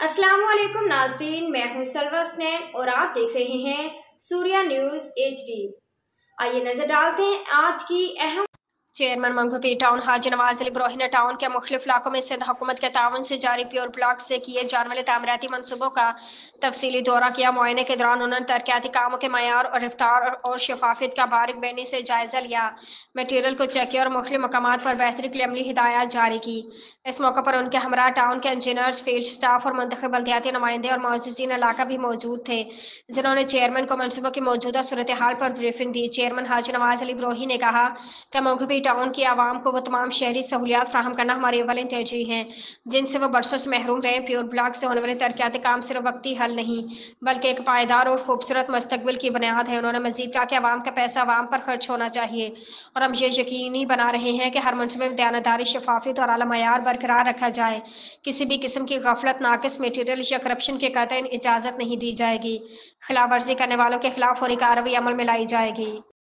अस्सलाम वालेकुम नाज़रीन, मैं हूं सलवा स्नैन और आप देख रहे हैं सूर्या न्यूज़ HD। आइए नजर डालते हैं आज की अहम। चेयरमैन मंगूपी टाउन हाजी नवाज अली इब्राहिम ने टाउन के मुख्तलिफ इलाकों में सिंध हुकूमत के ताउन से जारी प्योर ब्लॉक से किए जाने वाले तामीराती मनसूबों का तफसीली दौरा किया। मुआयने के दौरान उन्होंने तरक्याती कामों के मयार और रफ्तार और शफाफियत का बारीक बेनी से जायजा लिया, मटीरियल को चेक किया और मुख्तलिफ मकामात पर बेहतरी के लिए अमली हिदायत जारी की। इस मौके पर उनके हमरा टाउन के इंजीनियर्स, फील्ड स्टाफ और मुंतखब बल्दियाती नुमाइंदे और मुअज़्ज़िज़ीन इलाका भी मौजूद थे, जिन्होंने चेयरमैन को मनसूबों की मौजूदा सूरत हाल पर ब्रीफिंग दी। चेयरमैन हाजी नवाज अली इब्राहिम ने कहा कि मंगूपी टाउन की आवाम को वो तमाम शहरी सहूलियात फराहम करना हमारी अव्वलिन तरजीह है जिनसे वो बरसों से महरूम रहे। प्योर ब्लॉक से होने वाले तरक्याती काम सिर्फ वक्ती हल नहीं बल्कि एक पायदार और खूबसूरत मुस्तकबिल की बुनियाद है। उन्होंने मजीद कहा कि आवाम का पैसा आवाम पर खर्च होना चाहिए और हम ये यकीनी बना रहे हैं कि हर मनसूबे में दयानतदारी, शफाफियत और आला मयार बरकरार रखा जाए। किसी भी किस्म की गफलत, नाकिस मटीरियल या करप्शन की कतई इजाज़त नहीं दी जाएगी। खिलाफ वर्जी करने वालों के खिलाफ फौरी कार्रवाई अमल में लाई जाएगी।